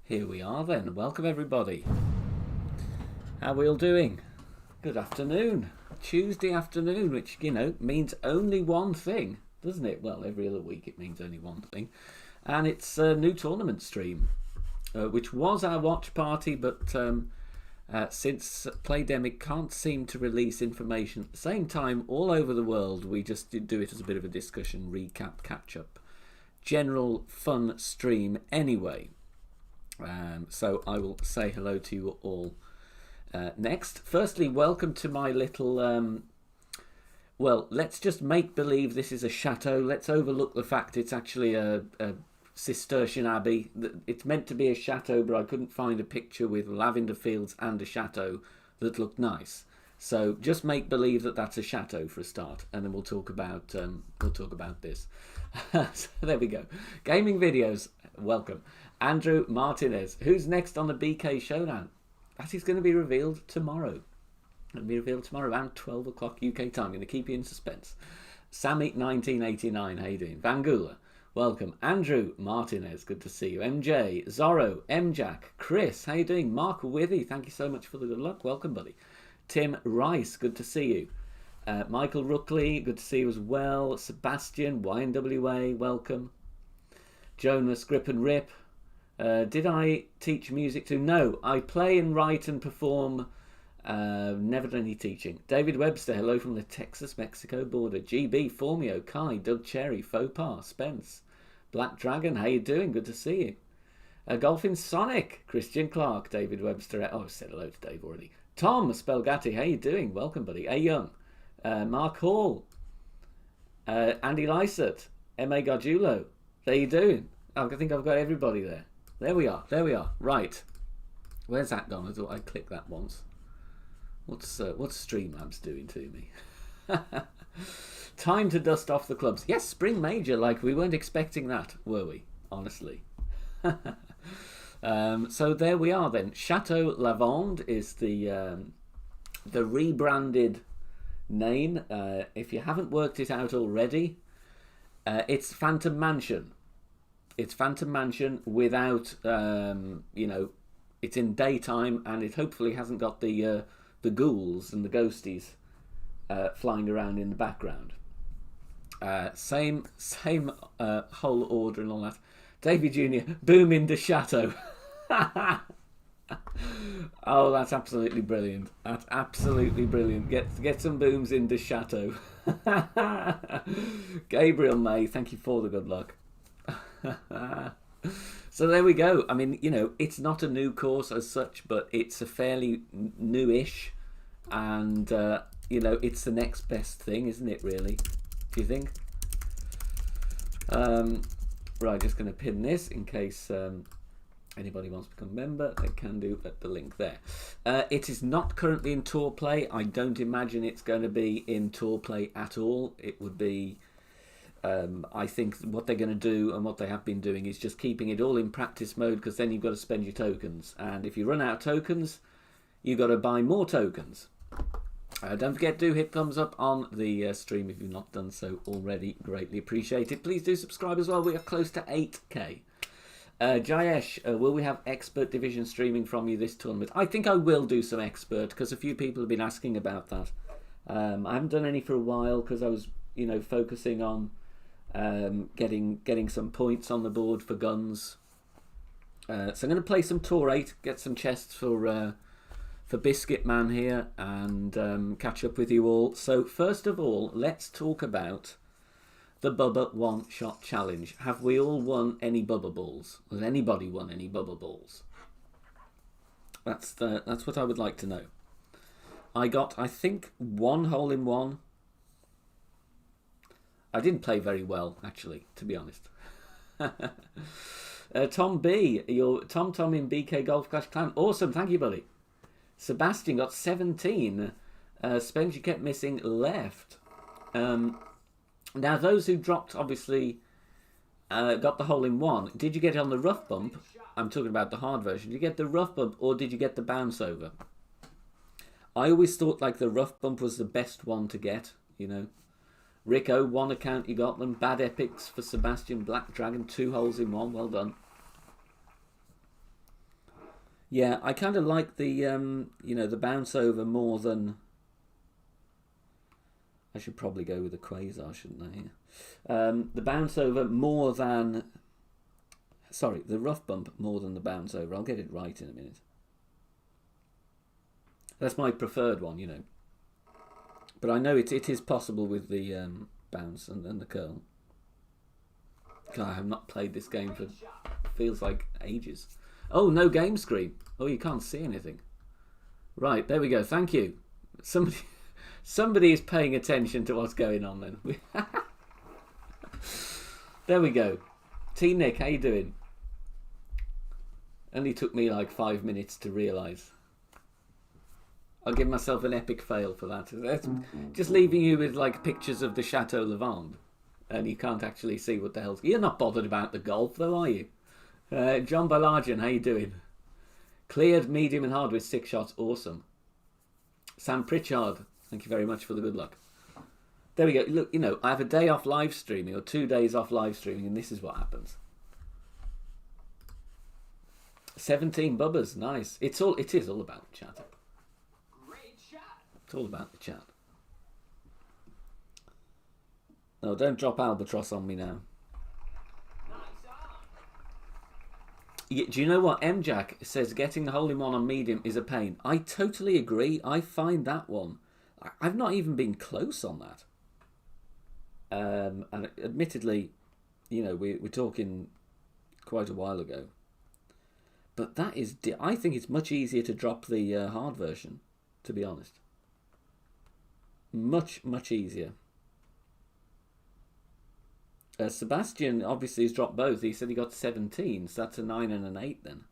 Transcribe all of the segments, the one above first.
Here we are then. Welcome everybody. How are we all doing? Good afternoon. Tuesday afternoon, which, means only one thing, doesn't it? Well, every other week it means only one thing. And it's a new tournament stream, which was our watch party, but since Playdemic can't seem to release information at the same time all over the world, we just did do it as a bit of a discussion, recap, catch-up, general fun stream anyway. So I will say hello to you all next. Firstly, welcome to my little, well, let's just make believe this is a chateau. Let's overlook the fact it's actually a Cistercian abbey. It's meant to be a chateau, but I couldn't find a picture with lavender fields and a chateau that looked nice. So just make believe that that's a chateau for a start, and then we'll talk about this. So there we go. Gaming videos, welcome. Andrew Martinez. Who's next on the BK Showdown? That is going to be revealed tomorrow. It'll be revealed tomorrow around 12 o'clock UK time. I'm going to keep you in suspense. Sammy 1989. How you doing? Vangula. Welcome. Andrew Martinez. Good to see you. MJ. Zorro. MJack. Chris. How you doing? Mark Withy. Thank you so much for the good luck. Welcome, buddy. Tim Rice. Good to see you. Michael Rookley. Good to see you as well. Sebastian. YNWA. Welcome. Jonas. Grip and Rip. Did I teach music too? No, I play and write and perform. Never done any teaching. David Webster, hello from the Texas-Mexico border. GB, Formio, Kai, Doug Cherry, Faux Spence, Black Dragon, how you doing? Good to see you. Golfing Sonic, Christian Clark, David Webster. Oh, I said hello to Dave already. Tom Spelgatti, how you doing? Welcome, buddy. A Young, Mark Hall, Andy Lysett, M.A. Gargiulo. How you doing? I think I've got everybody there. There we are. Right. Where's that gone? I thought I'd click that once. What's Streamlabs doing to me? Time to dust off the clubs. Yes, Spring Major. Like, we weren't expecting that, were we? Honestly. So there we are then. Chateau Lavande is the rebranded name. If you haven't worked it out already, it's Phantom Mansion. It's Phantom Mansion without, it's in daytime, and it hopefully hasn't got the ghouls and the ghosties flying around in the background. Same whole order and all that. David Jr. Boom in the Chateau. Oh, that's absolutely brilliant. That's absolutely brilliant. Get some booms in the Chateau. Gabriel May, thank you for the good luck. So there we go. I mean, it's not a new course as such, but it's a fairly newish, and it's the next best thing, isn't it, really? Do you think? Right, just going to pin this in case anybody wants to become a member. They can do at the link there. It is not currently in tour play. I don't imagine it's going to be in tour play at all. It would be I think what they're going to do, and what they have been doing, is just keeping it all in practice mode, because then you've got to spend your tokens, and if you run out of tokens, you've got to buy more tokens. Don't forget, do hit thumbs up on the stream if you've not done so already. Greatly appreciate it. Please do subscribe as well. We are close to 8k. Jayesh, will we have expert division streaming from you this tournament? I think I will do some expert, because a few people have been asking about that. I haven't done any for a while, because I was focusing on getting some points on the board for guns. So I'm going to play some Tour 8, get some chests for Biscuit Man here, and catch up with you all. So first of all, let's talk about the Bubba One Shot Challenge. Have we all won any Bubba Balls? Has anybody won any Bubba Balls? That's what I would like to know. I got, I think, 1 hole in one. I didn't play very well, actually, to be honest. Tom B, your Tom in BK Golf Clash Clan. Awesome, thank you, buddy. Sebastian got 17. Spence, you kept missing left. Now, those who dropped, obviously, got the hole in one. Did you get it on the rough bump? I'm talking about the hard version. Did you get the rough bump, or did you get the bounce over? I always thought like the rough bump was the best one to get, Rico, 1 account, you got them. Bad Epics for Sebastian. Black Dragon, 2 holes in one. Well done. Yeah, I kind of like the the bounce over more than. I should probably go with the quasar, shouldn't I? The bounce over more than. Sorry, the rough bump more than the bounce over. I'll get it right in a minute. That's my preferred one, But I know it is possible with the bounce and the curl. God, I have not played this game for feels like ages. Oh, no game screen. Oh, you can't see anything. Right, there we go. Thank you. Somebody is paying attention to what's going on then. There we go. T Nick, how you doing? Only took me like 5 minutes to realise. I'll give myself an epic fail for that. That's just leaving you with like pictures of the Chateau Lavande, and you can't actually see what the hell's. You're not bothered about the golf, though, are you? John Balajian, how you doing? Cleared medium and hard with 6 shots. Awesome. Sam Pritchard, thank you very much for the good luck. There we go. Look, I have a day off live streaming or 2 days off live streaming, and this is what happens. 17 bubbers, nice. It is all about the chat. Great shot. It's all about the chat. No, don't drop albatross on me now. Yeah, do you know what? MJack says getting the hole-in-one on medium is a pain. I totally agree. I find that one. I've not even been close on that. And admittedly, we're talking quite a while ago. But that is, I think it's much easier to drop the hard version, to be honest. Much, much easier. Sebastian obviously has dropped both. He said he got 17, so that's a 9 and an 8 then.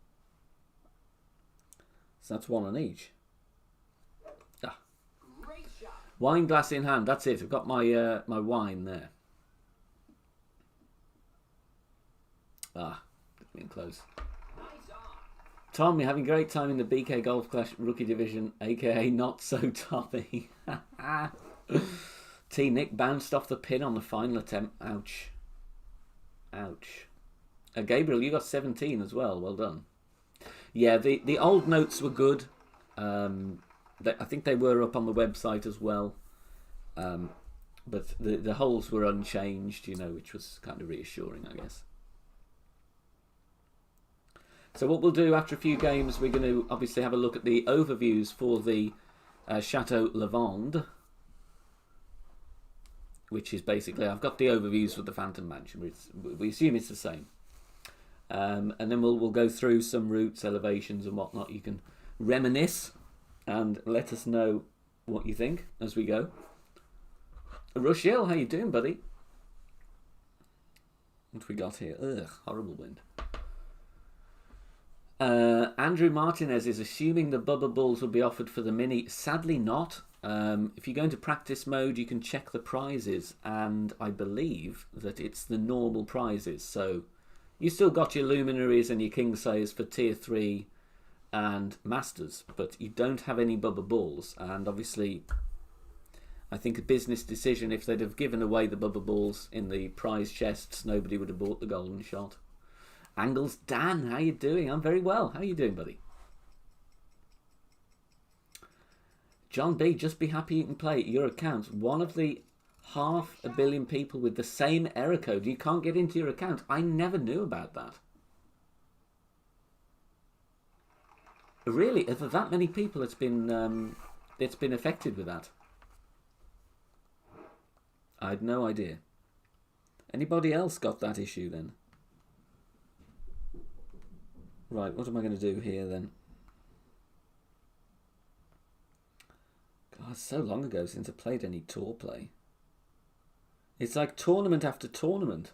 So that's 1 on each. Ah. Wine glass in hand, that's it. I've got my my wine there. Ah, getting close. Tom, you're having a great time in the BK Golf Clash Rookie Division, aka Not So Tommy. T. Nick bounced off the pin on the final attempt. Ouch. Ouch. Gabriel, you got 17 as well. Well done. Yeah, the old notes were good. I think they were up on the website as well. But the holes were unchanged, which was kind of reassuring, I guess. So what we'll do after a few games, we're going to obviously have a look at the overviews for the Chateau Lavande, which is basically, I've got the overviews for the Phantom Mansion. We assume it's the same. And then we'll go through some routes, elevations and whatnot. You can reminisce and let us know what you think as we go. Rochelle, how you doing, buddy? What have we got here? Ugh, horrible wind. Andrew Martinez is assuming the Bubba Balls will be offered for the Mini. Sadly not. If you go into practice mode, you can check the prizes, and I believe that it's the normal prizes. So you still got your Luminaries and your Kingsayers for Tier 3 and Masters, but you don't have any Bubba Balls. And obviously, I think a business decision, if they'd have given away the Bubba Balls in the prize chests, nobody would have bought the golden shot. Angles Dan, how you doing? I'm very well. How you doing, buddy? John B, just be happy you can play your account. One of the 500 million people with the same error code. You can't get into your account. I never knew about that. Really? Are there that many people that's been affected with that? I had no idea. Anybody else got that issue then? Right, what am I going to do here then? God, it's so long ago since I played any tour play. It's like tournament after tournament.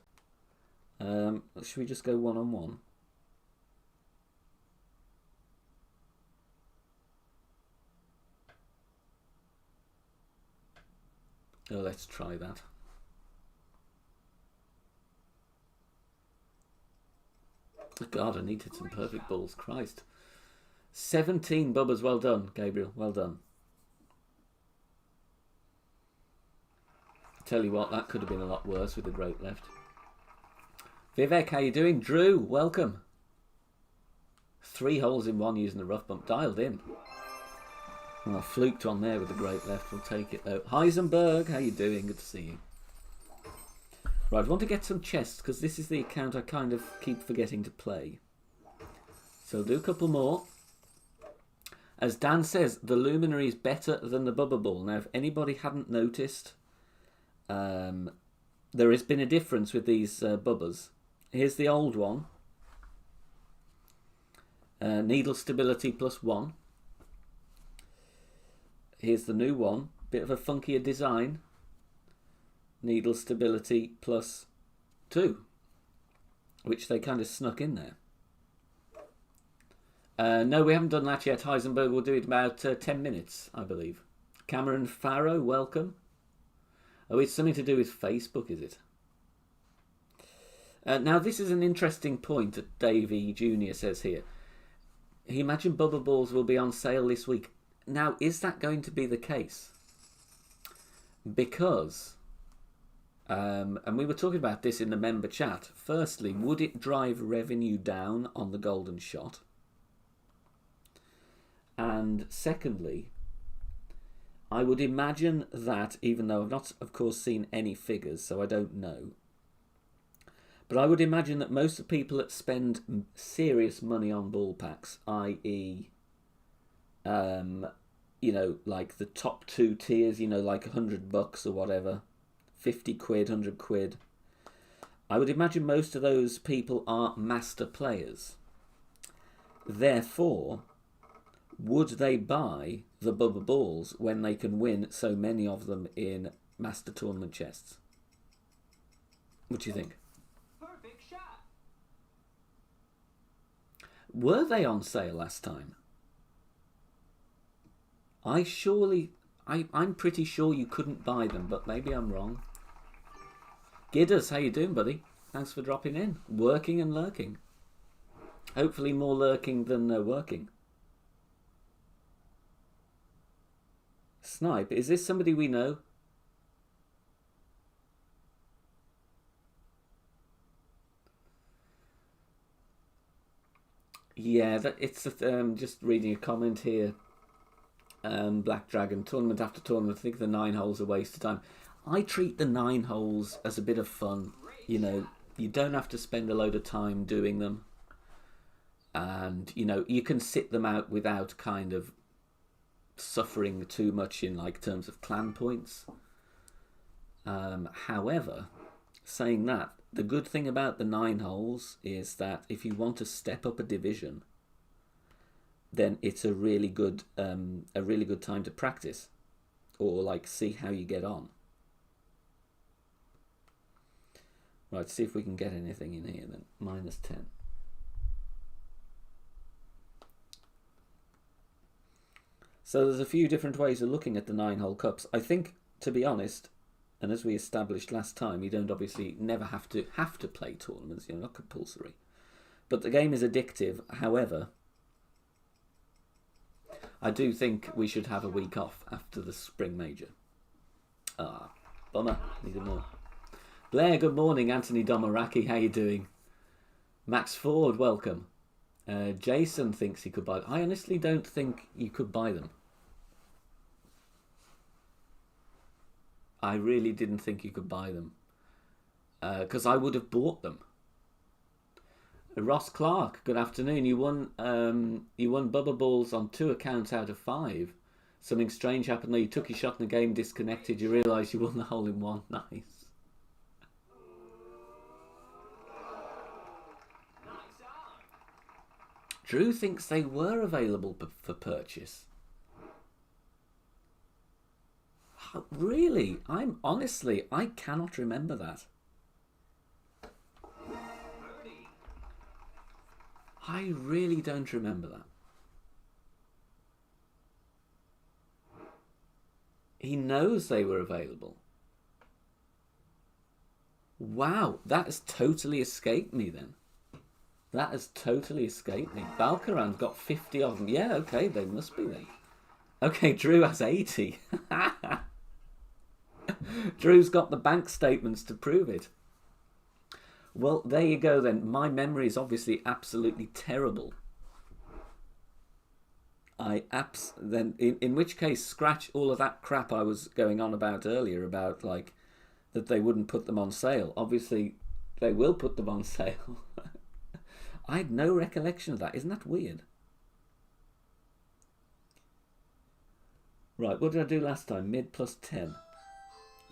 Should we just go one-on-one? Oh, let's try that. God, I needed some perfect balls. Christ. 17 bubbers. Well done, Gabriel. Well done. Tell you what, that could have been a lot worse with the great left. Vivek, how you doing? Drew, welcome. 3 holes in one using the rough bump. Dialed in. Well, I fluked on there with the great left. We'll take it though. Heisenberg, how you doing? Good to see you. Right, I want to get some chests because this is the account I kind of keep forgetting to play. So I'll do a couple more. As Dan says, the Luminary is better than the Bubba Ball. Now, if anybody hadn't noticed, there has been a difference with these Bubbas. Here's the old one. Needle stability +1. Here's the new one. Bit of a funkier design. Needle stability +2. Which they kind of snuck in there. No, we haven't done that yet. Heisenberg will do it in about 10 minutes, I believe. Cameron Farrow, welcome. Oh, it's something to do with Facebook, is it? Now, this is an interesting point that Davey Jr. says here. He imagined Bubba Balls will be on sale this week. Now, is that going to be the case? Because, and we were talking about this in the member chat. Firstly, would it drive revenue down on the golden shot? And secondly, I would imagine that, even though I've not, of course, seen any figures, so I don't know, but I would imagine that most of the people that spend serious money on ball packs, i.e., you know, like the top 2 tiers, you know, like $100 or whatever, 50 quid, 100 quid, I would imagine most of those people are master players. Therefore, would they buy the Bubba Balls when they can win so many of them in Master Tournament chests? What do you think? Perfect shot. Were they on sale last time? I'm pretty sure you couldn't buy them, but maybe I'm wrong. Gidders, how you doing, buddy? Thanks for dropping in. Working and lurking. Hopefully more lurking than working. Snipe, is this somebody we know? Yeah, it's just reading a comment here. Black Dragon, tournament after tournament, I think the 9 holes are a waste of time. I treat the 9 holes as a bit of fun. You know, you don't have to spend a load of time doing them. And, you know, you can sit them out without kind of suffering too much in like terms of clan points. However, saying that, the good thing about the 9 holes is that if you want to step up a division, then it's a really good time to practice or like see how you get on. Right, see if we can get anything in here then. -10. So there's a few different ways of looking at the 9-hole cups. I think, to be honest, and as we established last time, you don't obviously never have to play tournaments. You're not compulsory, but the game is addictive. However, I do think we should have a week off after the spring major. Bummer. Needed more. Blair, good morning. Anthony Domaraki, how you doing? Max Ford, welcome. Jason thinks he could buy them. I honestly don't think you could buy them. I really didn't think you could buy them. Because I would have bought them. Ross Clark, good afternoon. You won Bubba Balls on 2 accounts out of 5. Something strange happened though. You took your shot in the game, disconnected. You realised you won the hole in one. Nice. Drew thinks they were available for purchase. Really? I cannot remember that. I really don't remember that. He knows they were available. Wow, that has totally escaped me then. That has totally escaped me. Balkaran's got 50 of them. Yeah, okay, they must be then. Okay, Drew has 80. Drew's got the bank statements to prove it. Well, there you go then. My memory is obviously absolutely terrible. then in which case scratch all of that crap I was going on about earlier about like that they wouldn't put them on sale. Obviously, they will put them on sale. I had no recollection of that. Isn't that weird? Right, what did I do last time? Mid plus 10.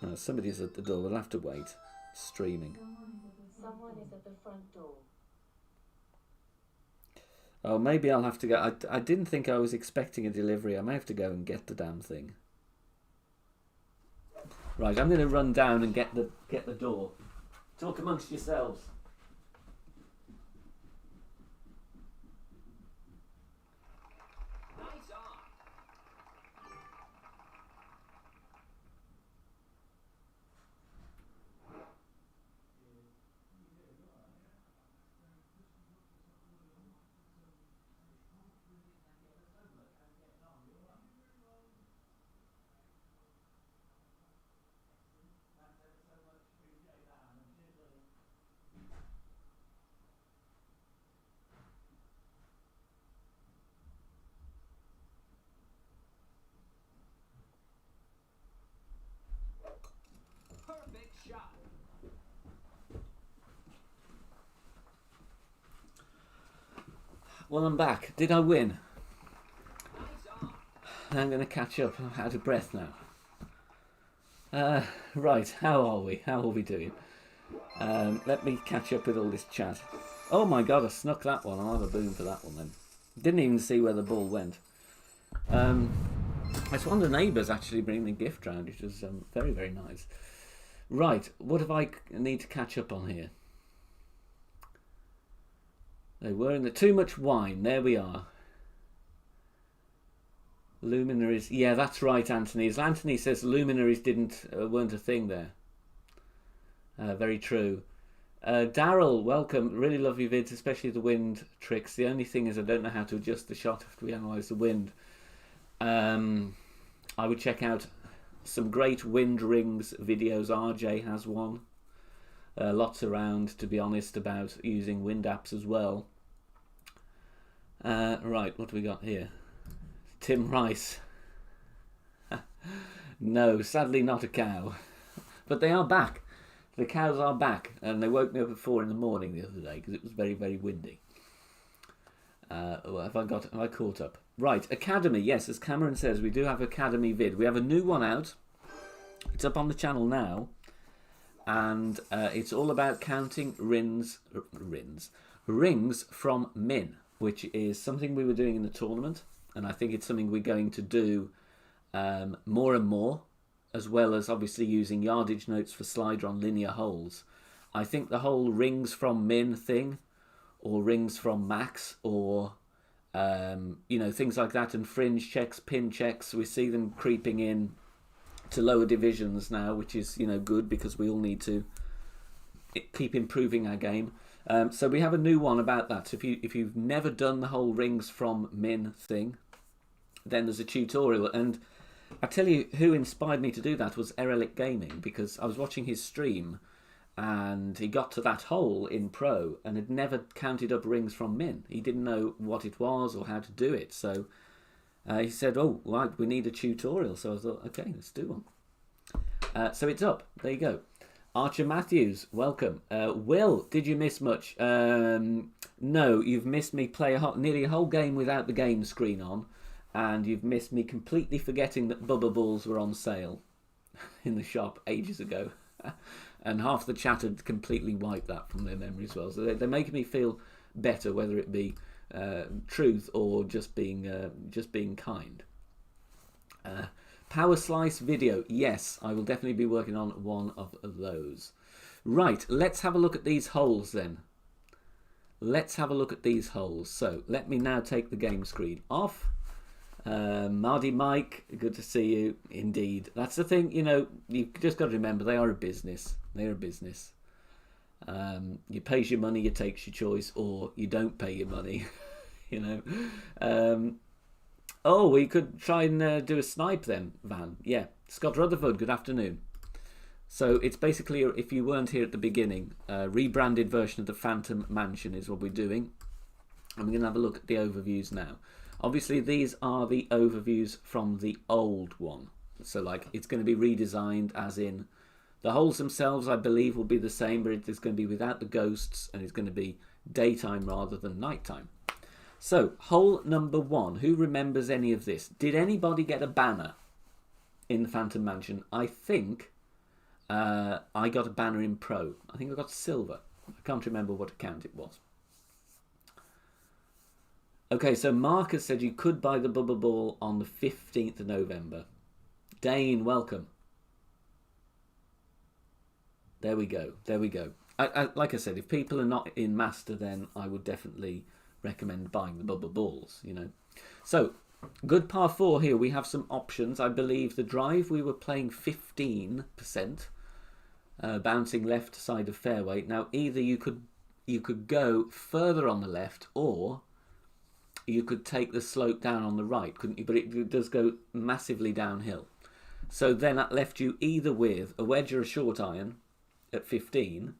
Oh, somebody's at the door. We'll have to wait. Streaming. Someone is at the front door. Oh, maybe I'll have to go. I didn't think I was expecting a delivery. I may have to go and get the damn thing. Right, I'm going to run down and get the door. Talk amongst yourselves. Nice on. Perfect shot. Well, I'm back. Did I win? Nice on. I'm going to catch up. I'm out of breath now. Right, how are we? How are we doing? Let me catch up with all this chat. Oh my god, I snuck that one. I'll have a boom for that one then. Didn't even see where the ball went. It's one of the neighbours actually bringing the gift round, which was very, very nice. Right, what have I need to catch up on here? They were in the too much wine. There we are. Luminaries. Yeah, that's right, Anthony. As Anthony says, luminaries weren't a thing there. Very true. Daryl, welcome. Really love your vids, especially the wind tricks. The only thing is I don't know how to adjust the shot after we analyse the wind. I would check out some great wind rings videos. RJ has one. Lots around, to be honest, about using wind apps as well. Right, what do we got here? Tim Rice. No, sadly not a cow. But they are back. The cows are back. And they woke me up at 4 in the morning the other day because it was very, very windy. Have I caught up? Right, Academy. Yes, as Cameron says, we do have Academy vid. We have a new one out. It's up on the channel now. And it's all about counting rings from min, which is something we were doing in the tournament. And I think it's something we're going to do more and more, as well as obviously using yardage notes for slider on linear holes. I think the whole rings from min thing, or rings from max, or things like that, and fringe checks, pin checks, we see them creeping in to lower divisions now, which is good because we all need to keep improving our game. So we have a new one about that. So if you've never done the whole rings from min thing, then there's a tutorial. And I tell you who inspired me to do that was Erelic Gaming, because I was watching his stream and he got to that hole in pro and had never counted up rings from min. He didn't know what it was or how to do it. So he said, oh, right, we need a tutorial. So I thought, okay, let's do one. So it's up. There you go. Archer Matthews, welcome. Will, did you miss much? No, you've missed me play nearly a whole game without the game screen on, and you've missed me completely forgetting that Bubba Balls were on sale in the shop ages ago. And half the chat had completely wiped that from their memory as well. So they're making me feel better, whether it be truth or just being kind. Power Slice video. Yes, I will definitely be working on one of those. Right, let's have a look at these holes then. Let's have a look at these holes. So let me now take the game screen off. Mardy Mike, good to see you. Indeed. That's the thing, you've just got to remember they are a business. They're a business. You pays your money, you takes your choice, or you don't pay your money. Oh, we could try and do a snipe then, Van. Yeah. Scott Rutherford, good afternoon. So it's basically, if you weren't here at the beginning, a rebranded version of the Phantom Mansion is what we're doing. And we're going to have a look at the overviews now. Obviously, these are the overviews from the old one. So, like, it's going to be redesigned, as in the holes themselves, I believe, will be the same, but it's going to be without the ghosts, and it's going to be daytime rather than nighttime. So, hole number 1. Who remembers any of this? Did anybody get a banner in the Phantom Mansion? I think I got a banner in Pro. I think I got silver. I can't remember what account it was. Okay, so Mark has said you could buy the Bubble Ball on the 15th of November. Dane, welcome. There we go. There we go. Like I said, if people are not in Master, then I would definitely recommend buying the Bubble Balls, you know. So, good par 4 here. We have some options. I believe the drive we were playing 15%, bouncing left side of fairway. Now, either you could go further on the left, or you could take the slope down on the right, couldn't you? But it does go massively downhill. So then that left you either with a wedge or a short iron at 15,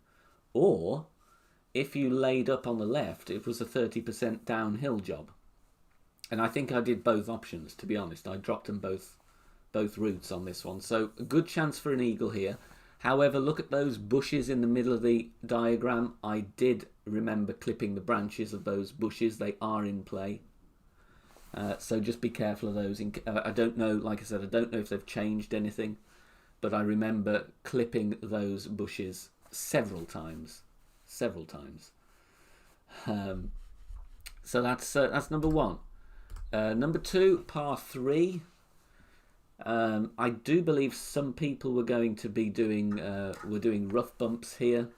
or if you laid up on the left, it was a 30% downhill job. And I think I did both options, to be honest. I dropped them both routes on this one. So a good chance for an eagle here. However, look at those bushes in the middle of the diagram. I did remember clipping the branches of those bushes. They are in play. So just be careful of those. I don't know, like I said, I don't know if they've changed anything, but I remember clipping those bushes several times. So that's number 1. Number 2, par 3. I do believe some people were going to be doing rough bumps here,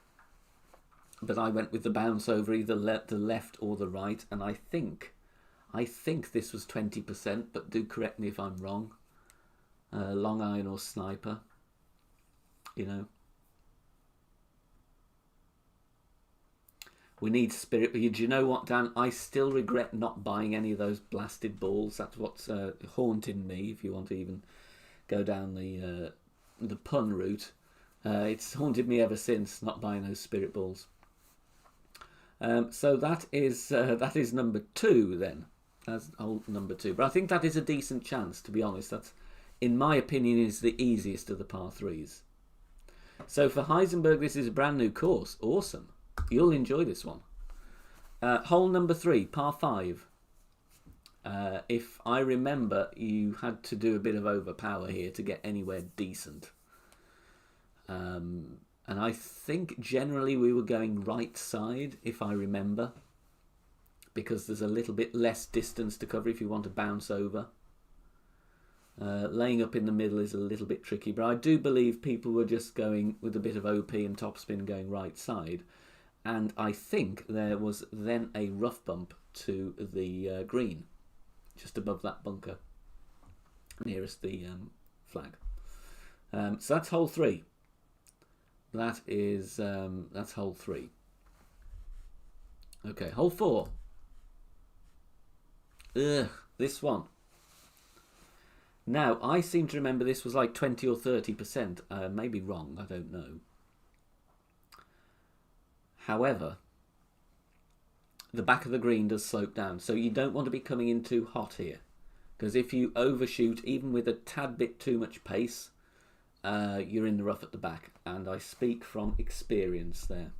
but I went with the bounce over either the left or the right, and I think this was 20%, but do correct me if I'm wrong. Long iron or sniper, you know. We need spirit. But do you know what, Dan? I still regret not buying any of those blasted balls. That's what's haunting me, if you want to even go down the pun route. It's haunted me ever since, not buying those spirit balls. So that is number 2 then. That's old number 2. But I think that is a decent chance, to be honest. That's, in my opinion, is the easiest of the par 3s. So for Heisenberg, this is a brand new course. Awesome. You'll enjoy this one. Hole number 3, par 5. If I remember, you had to do a bit of overpower here to get anywhere decent. And I think generally we were going right side, if I remember, because there's a little bit less distance to cover if you want to bounce over. Laying up in the middle is a little bit tricky, but I do believe people were just going with a bit of OP and topspin going right side. And I think there was then a rough bump to the green, just above that bunker, nearest the flag. So that's hole 3. That's hole 3. Okay, hole 4. This one. Now, I seem to remember this was like 20 or 30%. Maybe wrong, I don't know. However, the back of the green does slope down, so you don't want to be coming in too hot here, because if you overshoot, even with a tad bit too much pace, you're in the rough at the back, and I speak from experience there.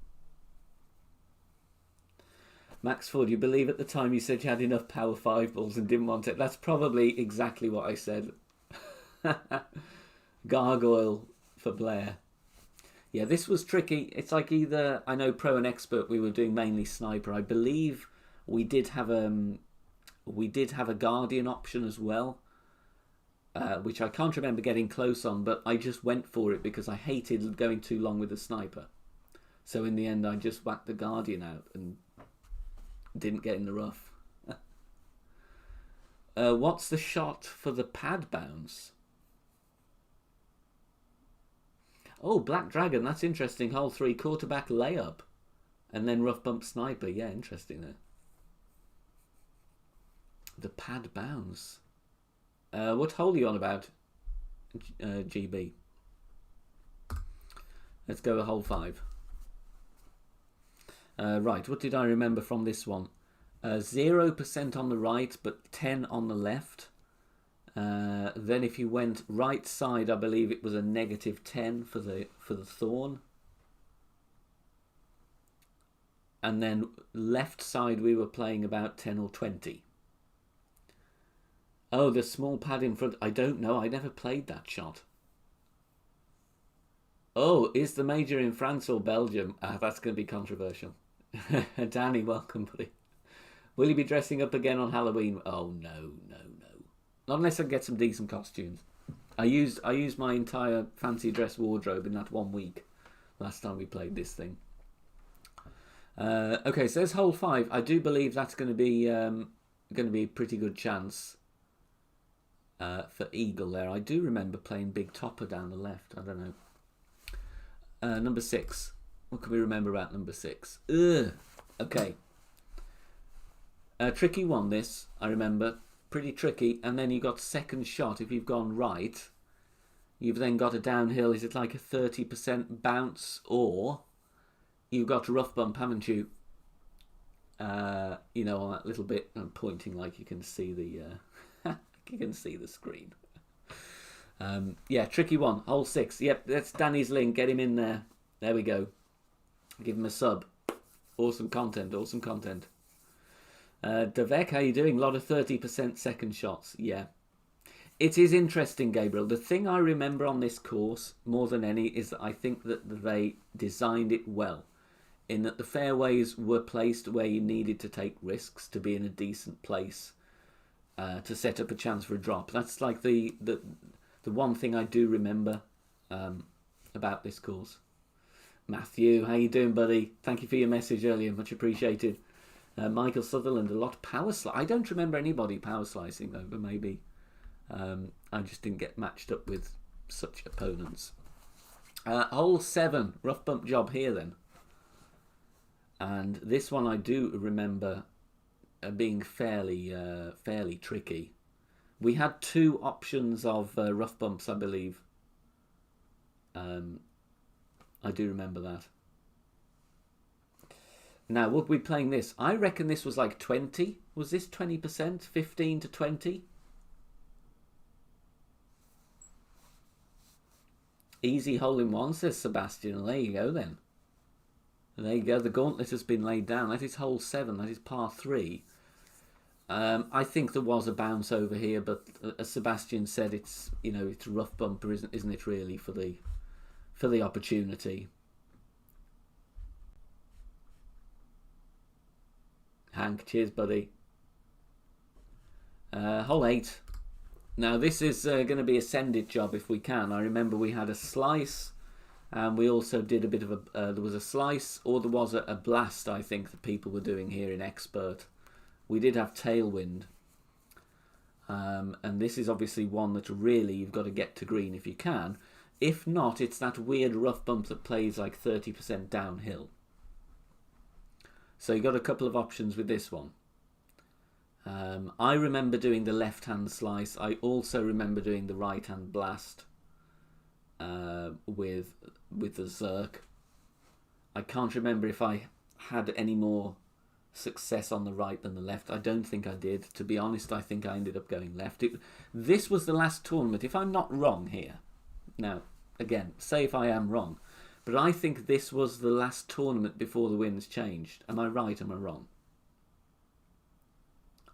Max Ford, you believe at the time you said you had enough power 5 balls and didn't want it? That's probably exactly what I said. Gargoyle for Blair. Yeah, this was tricky. It's like either, I know Pro and Expert, we were doing mainly sniper. I believe we did have a Guardian option as well, which I can't remember getting close on, but I just went for it because I hated going too long with the sniper. So in the end, I just whacked the Guardian out and didn't get in the rough. What's the shot for the pad bounce? Oh, Black Dragon, that's interesting. Hole 3, quarterback layup. And then rough bump sniper. Yeah, interesting there. The pad bounce. What hole are you on about, GB? Let's go with hole 5. Right, what did I remember from this one? 0% on the right, but 10 on the left. Then if you went right side, I believe it was a -10 for the thorn. And then left side we were playing about 10 or 20. Oh, the small pad in front. I don't know. I never played that shot. Oh, is the major in France or Belgium? That's going to be controversial. Danny, welcome, buddy. Will you be dressing up again on Halloween? Oh, no. Not unless I get some decent costumes. I used my entire fancy dress wardrobe in that 1 week last time we played this thing. Okay, so there's hole 5. I do believe that's going to be a pretty good chance for eagle there. I do remember playing big topper down the left. I don't know. Number 6. What can we remember about number 6? Okay. Tricky one, this, I remember. Pretty tricky. And then you got second shot. If you've gone right, you've then got a downhill. Is it like a 30% bounce? Or you've got a rough bump, haven't you? You know, on that little bit. I'm pointing like you can see the you can see the screen. Yeah, tricky one. Hole 6. Yep, that's Danny's link. Get him in there. There we go. Give him a sub. Awesome content. Devek, how you doing? A lot of 30% second shots. Yeah. It is interesting, Gabriel. The thing I remember on this course, more than any, is that I think that they designed it well. In that the fairways were placed where you needed to take risks to be in a decent place to set up a chance for a drop. That's like the one thing I do remember about this course. Matthew, how you doing, buddy? Thank you for your message earlier. Much appreciated. Michael Sutherland, a lot power slice. I don't remember anybody power slicing though, but maybe I just didn't get matched up with such opponents. Hole 7, rough bump job here then. And this one I do remember being fairly tricky. We had 2 options of rough bumps, I believe. I do remember that. Now, we'll be playing this. I reckon this was like 20. Was this 20%? 15 to 20? Easy hole in one, says Sebastian. Well, there you go then. There you go. The gauntlet has been laid down. That is hole 7. That is par 3. I think there was a bounce over here, but as Sebastian said, it's it's a rough bumper, isn't it? Really for the opportunity. Hank, cheers, buddy. Hole 8. Now this is going to be a send it job if we can. I remember we had a slice, and we also did a bit of a. There was a slice, or there was a blast. I think that people were doing here in expert. We did have tailwind, and this is obviously one that really you've got to get to green if you can. If not, it's that weird rough bump that plays like 30% downhill. So you got a couple of options with this one. I remember doing the left-hand slice. I also remember doing the right-hand blast with the Zerk. I can't remember if I had any more success on the right than the left. I don't think I did. To be honest, I think I ended up going left. This was the last tournament, if I'm not wrong here. Now, again, say if I am wrong. But I think this was the last tournament before the winds changed. Am I right? Am I wrong?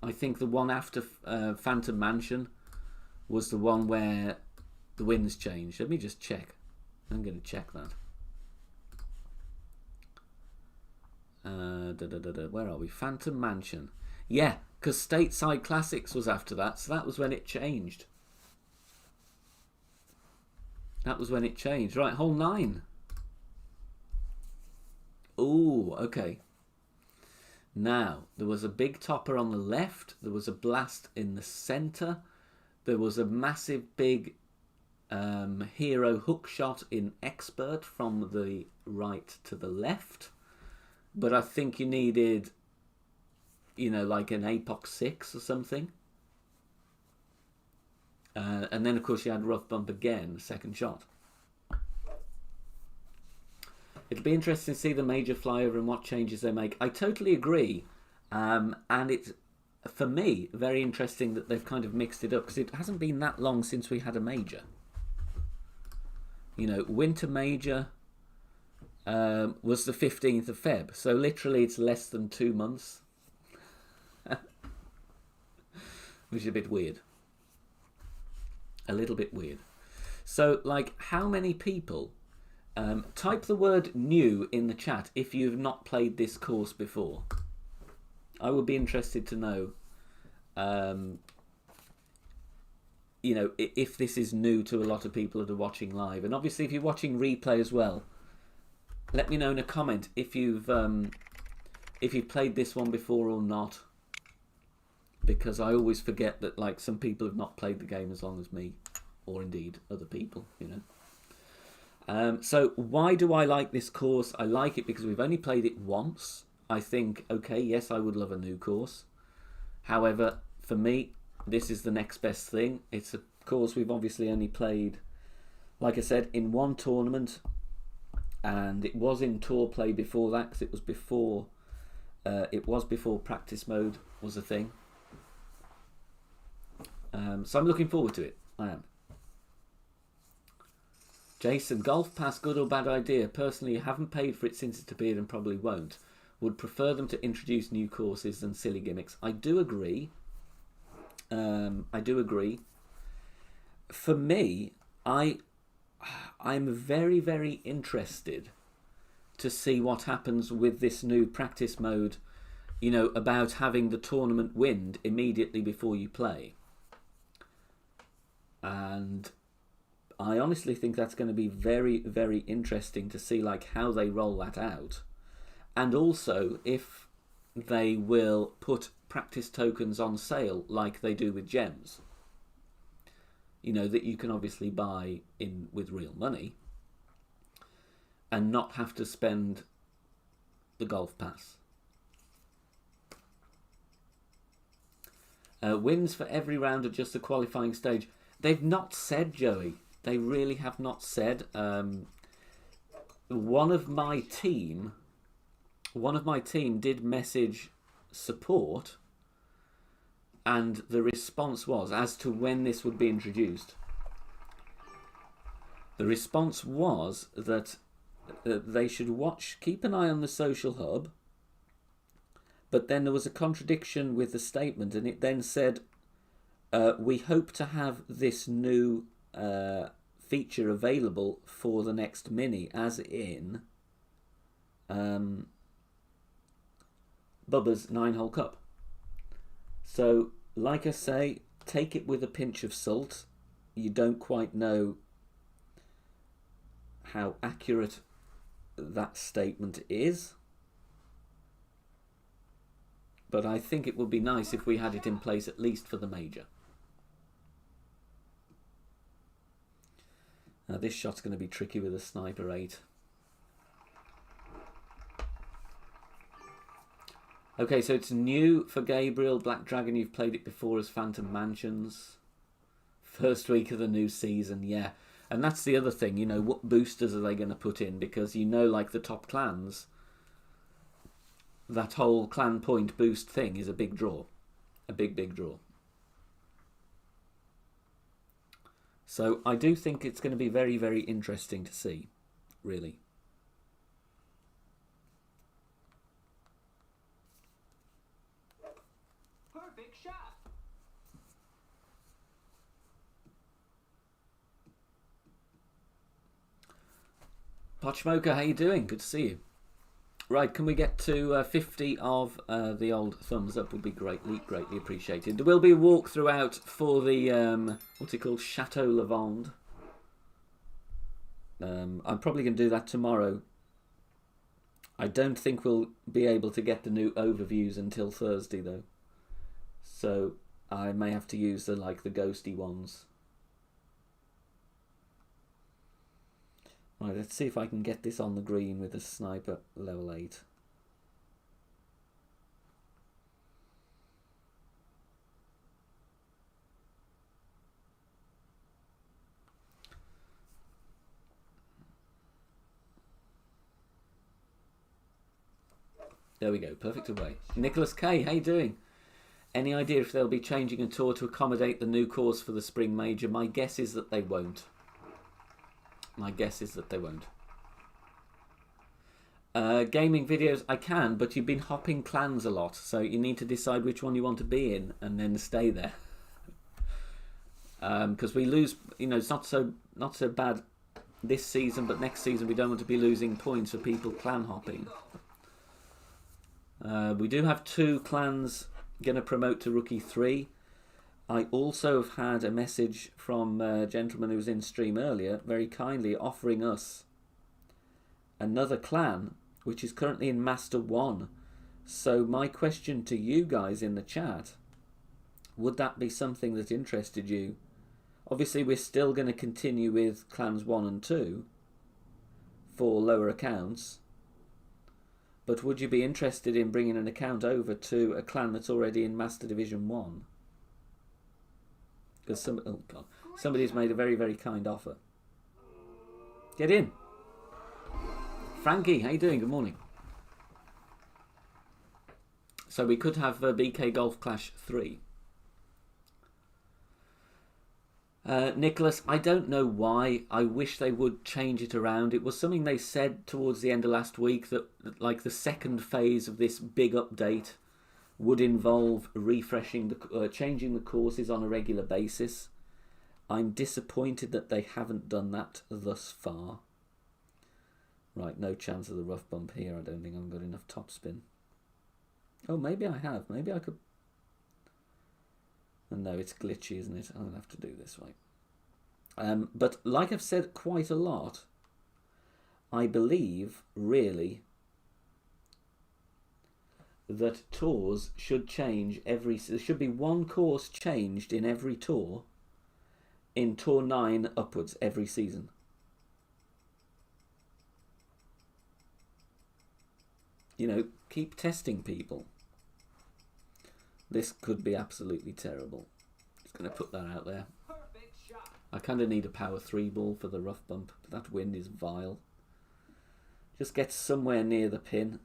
I think the one after Phantom Mansion was the one where the winds changed. Let me just check. I'm going to check that. Where are we? Phantom Mansion. Yeah, because Stateside Classics was after that. So that was when it changed. That was when it changed. Right, hole 9. Oh, okay. Now, there was a big topper on the left. There was a blast in the centre. There was a massive big hero hook shot in expert from the right to the left. But I think you needed, like an Apox 6 or something. And then, of course, you had rough bump again, second shot. It'll be interesting to see the major flyover and what changes they make. I totally agree. And it's, for me, very interesting that they've kind of mixed it up, because it hasn't been that long since we had a major. You know, Winter Major was the 15th of Feb, so literally it's less than 2 months, which is a bit weird. A little bit weird. So, like, how many people... type the word new in the chat if you've not played this course before. I would be interested to know, you know, if this is new to a lot of people that are watching live. And obviously, if you're watching replay as well, let me know in a comment if you've played this one before or not. Because I always forget that, like, some people have not played the game as long as me, or indeed other people, you know. So why do I like this course? I like it because we've only played it once. I think, okay, yes, I would love a new course. However, for me, this is the next best thing. It's a course we've obviously only played, like I said, in one tournament. And it was in tour play before that, because it was before practice mode was a thing. So I'm looking forward to it. I am. Jason, Golf Pass, good or bad idea? Personally, haven't paid for it since it appeared and probably won't. Would prefer them to introduce new courses than silly gimmicks. I do agree. I do agree. For me, I'm very, very interested to see what happens with this new practice mode, you know, about having the tournament wind immediately before you play. And I honestly think that's going to be very, very interesting to see, like, how they roll that out. And also if they will put practice tokens on sale like they do with gems. You know, that you can obviously buy in with real money and not have to spend the Golf Pass. Wins for every round of just the qualifying stage. They've not said, Joey. They really have not said. One of my team did message support, and the response was, as to when this would be introduced, the response was that they should keep an eye on the social hub, but then there was a contradiction with the statement, and it then said, we hope to have this new feature available for the next mini, as in Bubba's 9-hole cup. So, like I say, take it with a pinch of salt. You don't quite know how accurate that statement is, but I think it would be nice if we had it in place at least for the major. Now this shot's going to be tricky with a sniper 8. Okay, so it's new for Gabriel. Black Dragon, you've played it before as Phantom Mansions. First week of the new season, yeah. And that's the other thing, you know, what boosters are they going to put in? Because, you know, like the top clans, that whole clan point boost thing is a big draw. A big, big draw. So I do think it's going to be very, very interesting to see, really. Perfect shot. Potchmoker, how you doing? Good to see you. Right, can we get to 50 of the old thumbs up? Would be greatly appreciated. There will be a walk throughout for the, what's it called, Chateau Lavande. I'm probably going to do that tomorrow. I don't think we'll be able to get the new overviews until Thursday, though. So I may have to use the ghosty ones. Right, let's see if I can get this on the green with a sniper level 8. There we go. Perfect away. Nicholas K, how you doing? Any idea if they'll be changing a tour to accommodate the new course for the Spring Major? My guess is that they won't. Gaming videos, I can, but you've been hopping clans a lot, so you need to decide which one you want to be in and then stay there. Because we lose, it's not so bad this season, but next season we don't want to be losing points for people clan hopping. We do have 2 clans going to promote to Rookie 3. I also have had a message from a gentleman who was in stream earlier, very kindly offering us another clan, which is currently in Master 1. So my question to you guys in the chat, would that be something that interested you? Obviously, we're still going to continue with clans 1 and 2 for lower accounts. But would you be interested in bringing an account over to a clan that's already in Master Division 1? Because somebody's made a very, very kind offer. Get in. Frankie, how you doing? Good morning. So we could have BK Golf Clash 3. Nicholas, I don't know why. I wish they would change it around. It was something they said towards the end of last week that like the second phase of this big update would involve refreshing changing the courses on a regular basis. I'm disappointed that they haven't done that thus far. Right, no chance of the rough bump here. I don't think I've got enough topspin. Oh, maybe I have. Maybe I could... No, it's glitchy, isn't it? I'm going to have to do this way. But like I've said quite a lot, I believe, really, that tours should change every... There should be one course changed in every tour, in Tour 9 upwards, every season. Keep testing people. This could be absolutely terrible. Just going to put that out there. Perfect shot. I kind of need a power 3 ball for the rough bump, but that wind is vile. Just get somewhere near the pin.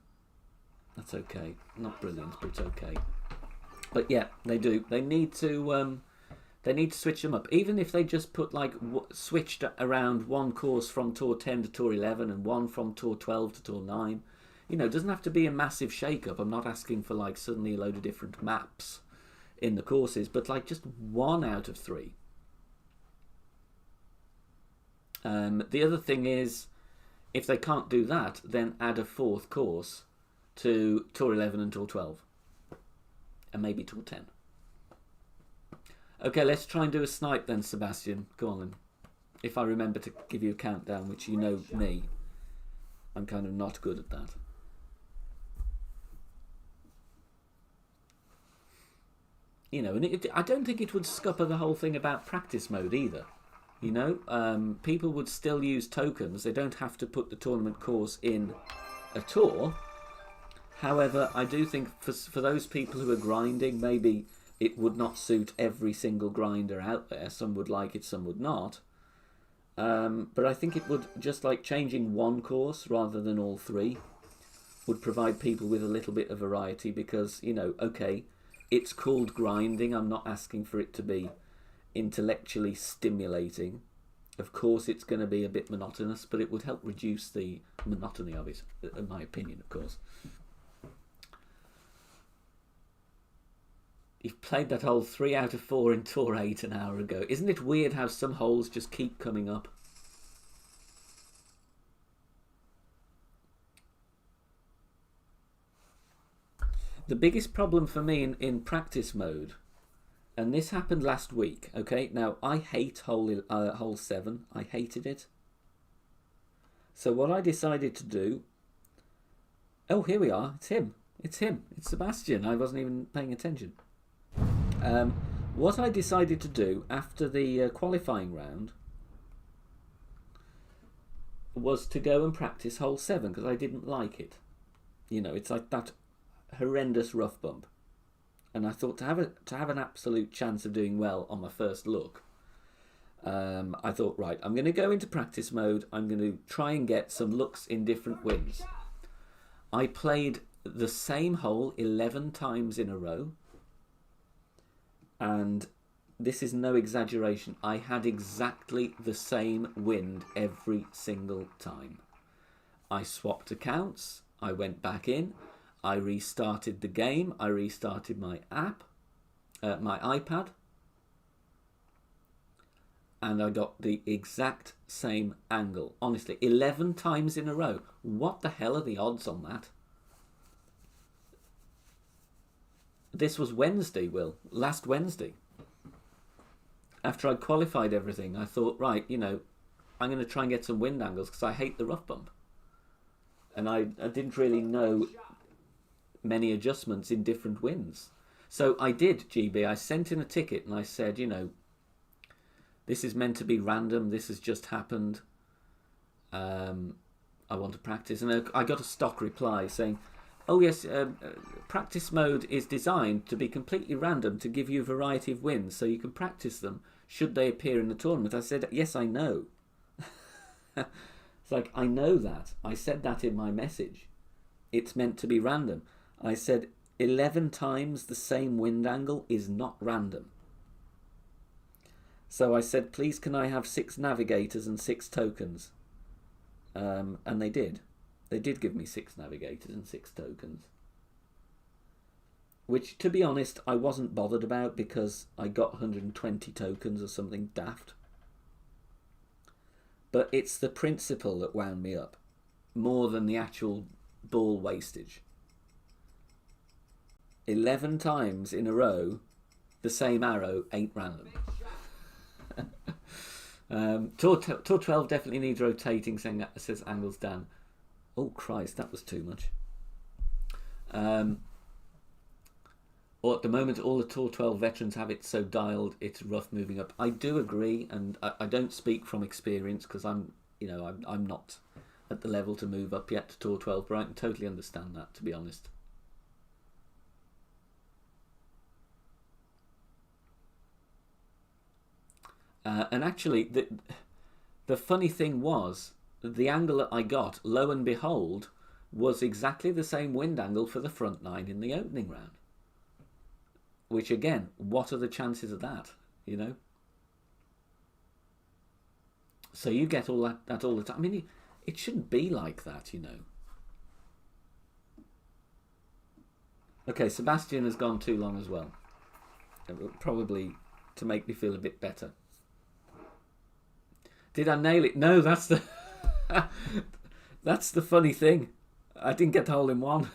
That's okay. Not brilliant, but it's okay. But yeah, they do. They need to switch them up. Even if they just put switched around one course from Tour 10 to Tour 11 and one from Tour 12 to Tour 9. It doesn't have to be a massive shake-up. I'm not asking for suddenly a load of different maps in the courses, but just 1 out of 3. The other thing is, if they can't do that, then add a 4th course to Tour 11 and Tour 12. And maybe Tour 10. Okay, let's try and do a snipe then, Sebastian. Go on then. If I remember to give you a countdown, which you know me, I'm kind of not good at that. And I don't think it would scupper the whole thing about practice mode either. People would still use tokens. They don't have to put the tournament course in a tour. However, I do think for those people who are grinding, maybe it would not suit every single grinder out there. Some would like it, some would not. But I think it would, just changing one course rather than all 3, would provide people with a little bit of variety because, okay, it's called grinding. I'm not asking for it to be intellectually stimulating. Of course, it's going to be a bit monotonous, but it would help reduce the monotony of it, in my opinion, of course. You've played that hole 3 out of 4 in Tour 8 an hour ago. Isn't it weird how some holes just keep coming up? The biggest problem for me in practice mode, and this happened last week, okay? Now, I hate hole 7. I hated it. So what I decided to do... Oh, here we are. It's him. It's him. It's Sebastian. I wasn't even paying attention. What I decided to do after the qualifying round was to go and practice hole 7 because I didn't like it. It's like that horrendous rough bump, and I thought to have an absolute chance of doing well on my first look, I thought, right, I'm going to go into practice mode. I'm going to try and get some looks in different winds. I played the same hole 11 times in a row. And this is no exaggeration. I had exactly the same wind every single time. I swapped accounts. I went back in. I restarted the game. I restarted my app, my iPad. And I got the exact same angle. Honestly, 11 times in a row. What the hell are the odds on that? This was Wednesday, Will. Last Wednesday. After I'd qualified everything, I thought, right, you know, I'm going to try and get some wind angles because I hate the rough bump. And I didn't really know many adjustments in different winds. So I did, GB. I sent in a ticket and I said, you know, this is meant to be random. This has just happened. I want to practice. And I got a stock reply saying, oh yes, practice mode is designed to be completely random to give you a variety of winds so you can practice them should they appear in the tournament. I said, yes, I know. It's like, I know that. I said that in my message. It's meant to be random. I said 11 times the same wind angle is not random. So I said, please can I have 6 navigators and 6 tokens? And they did. They did give me 6 navigators and 6 tokens. Which, to be honest, I wasn't bothered about because I got 120 tokens or something daft. But it's the principle that wound me up, more than the actual ball wastage. 11 times in a row, the same arrow ain't random. Tour 12 definitely needs rotating, says Angles Dan. Oh Christ, that was too much. Or at the moment, all the Tour 12 veterans have it so dialed it's rough moving up. I do agree, and I don't speak from experience because I'm not at the level to move up yet to Tour 12, but I can totally understand that, to be honest. And actually, the funny thing was, the angle that I got, lo and behold, was exactly the same wind angle for the front 9 in the opening round. Which, again, what are the chances of that, you know? So you get all that all the time. I mean, it shouldn't be like that, you know. Okay, Sebastian has gone too long as well. Probably to make me feel a bit better. Did I nail it? No, that's the that's the funny thing. I didn't get the hole in one.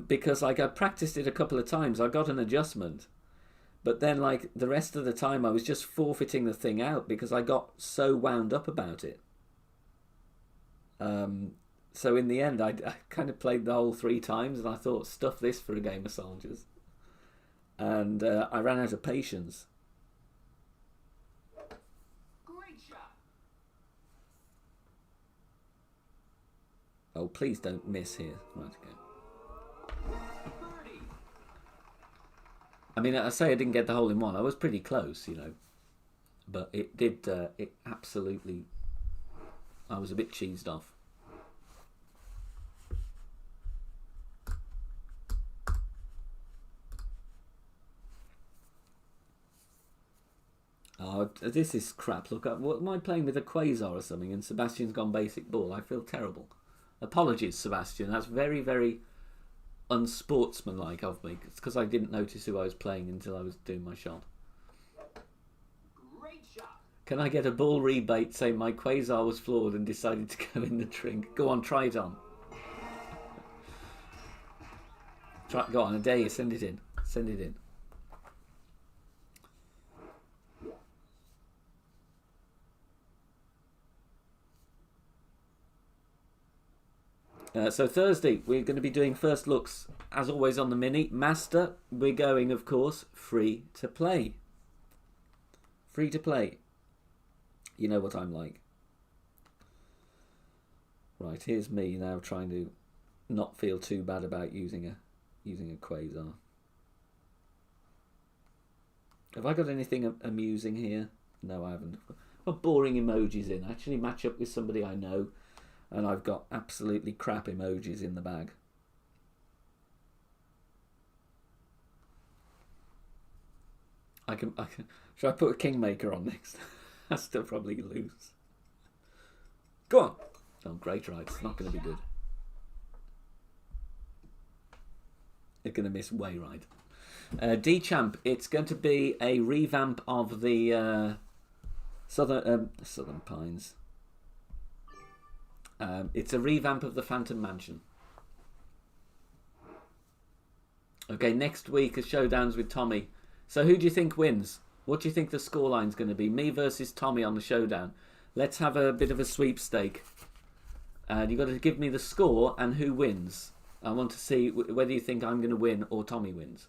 Because like I practiced it a couple of times. I got an adjustment. But then like the rest of the time I was just forfeiting the thing out because I got so wound up about it. So in the end I kind of played the hole 3 times and I thought, stuff this for a game of soldiers. And I ran out of patience. Great shot. Oh, please don't miss here. Right, okay. Birdie. I mean, I say I didn't get the hole in one. I was pretty close, you know. But it did, it absolutely, I was a bit cheesed off. Oh, this is crap. Look, what am I playing with a quasar or something and Sebastian's gone basic ball? I feel terrible. Apologies, Sebastian. That's very, very unsportsmanlike of me. It's because I didn't notice who I was playing until I was doing my shot. Great shot. Can I get a ball rebate saying my quasar was flawed and decided to go in the drink? Go on, try it on. Go on, I dare you. Send it in. Send it in. So Thursday, we're going to be doing first looks, as always, on the Mini. Master, we're going, of course, free to play. Free to play. You know what I'm like. Right, here's me now trying to not feel too bad about using a quasar. Have I got anything amusing here? No, I haven't. Got boring emojis in. I actually match up with somebody I know. and I've got absolutely crap emojis in the bag. I can. Should I put a kingmaker on next? I still probably lose. Go on. Oh, great right. It's not going to be good. It's going to miss way right. D-Champ, it's going to be a revamp of the Southern Pines. It's a revamp of the Phantom Mansion. Okay, next week is Showdowns with Tommy. So who do you think wins? What do you think the scoreline's going to be? Me versus Tommy on the Showdown. Let's have a bit of a sweepstake. You've got to give me the score and who wins. I want to see whether you think I'm going to win or Tommy wins.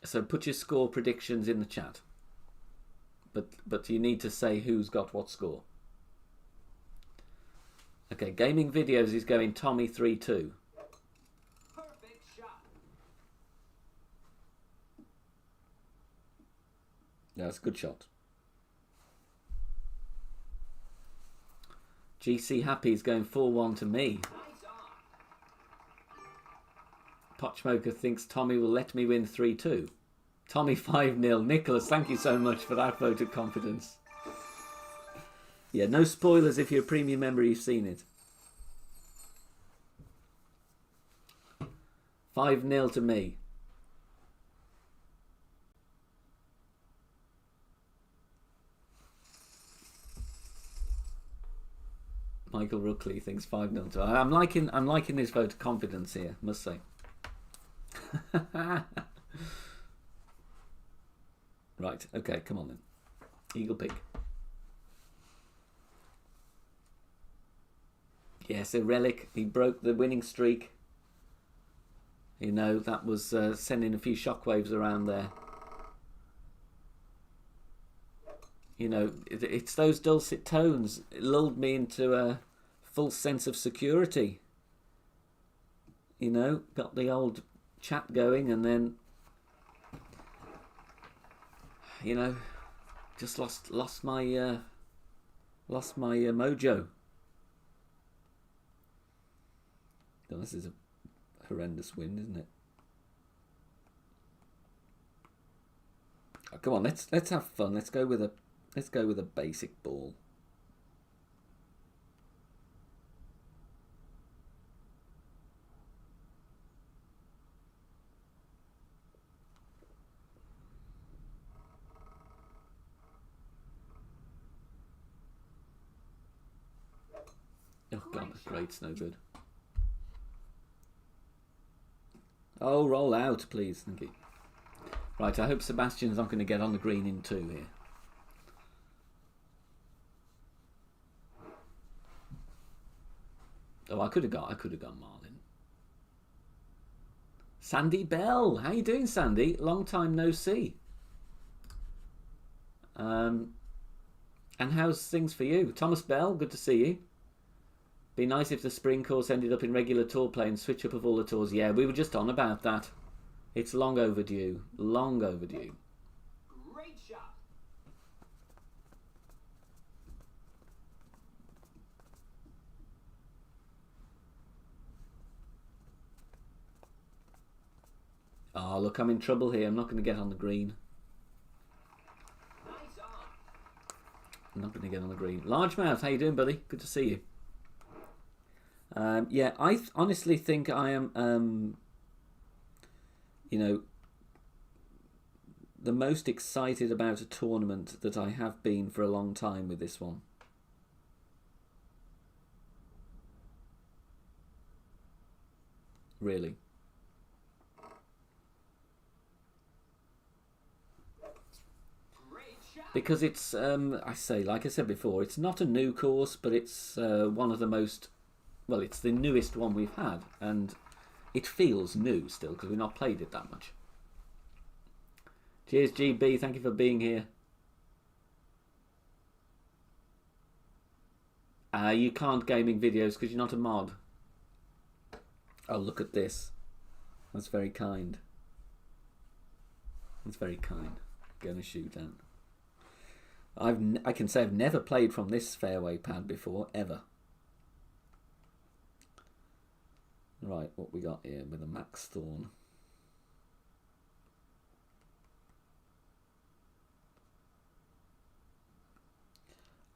So put your score predictions in the chat. But you need to say who's got what score. Okay, gaming videos is going Tommy 3-2. Perfect shot. Yeah, that's a good shot. GC Happy is going 4-1 to me. Nice on. Potchmoker thinks Tommy will let me win 3-2. Tommy 5-0. Nicholas, thank you so much for that vote of confidence. Yeah, no spoilers if you're a premium member, you've seen it. 5-0 to me. Michael Rookley thinks 5-0 to. I'm liking this vote of confidence here, must say. Right, okay, come on then. Eagle Pig. Yes, a relic. He broke the winning streak. You know, that was sending a few shockwaves around there. You know, it's those dulcet tones. It lulled me into a full sense of security. You know, got the old chat going and then, you know, just lost my mojo. Oh, this is a horrendous win, isn't it? Oh, come on, let's have fun. Let's go with a basic ball. Oh god, great's no good. Oh, roll out, please. Thank you. Right, I hope Sebastian's not going to get on the green in 2 here. Oh, I could have gone Marlin. Sandy Bell, how you doing, Sandy? Long time no see. And how's things for you, Thomas Bell? Good to see you. Be nice if the spring course ended up in regular tour play and switch up of all the tours. Yeah, we were just on about that. It's long overdue. Long overdue. Great shot. Oh, look, I'm in trouble here. I'm not going to get on the green. Nice on. I'm not going to get on the green. Largemouth, how you doing, buddy? Good to see you. Yeah, I honestly think I am, you know, the most excited about a tournament that I have been for a long time with this one. Really. Great shot. Because it's, like I said before, it's not a new course, but it's one of the most, well, it's the newest one we've had, and it feels new still because we've not played it that much. Cheers, GB. Thank you for being here. You can't gaming videos because you're not a mod. Oh, look at this. That's very kind. That's very kind. Going to Showdown. I can say I've never played from this fairway pad before, ever. Right, what we got here with a Max Thorn.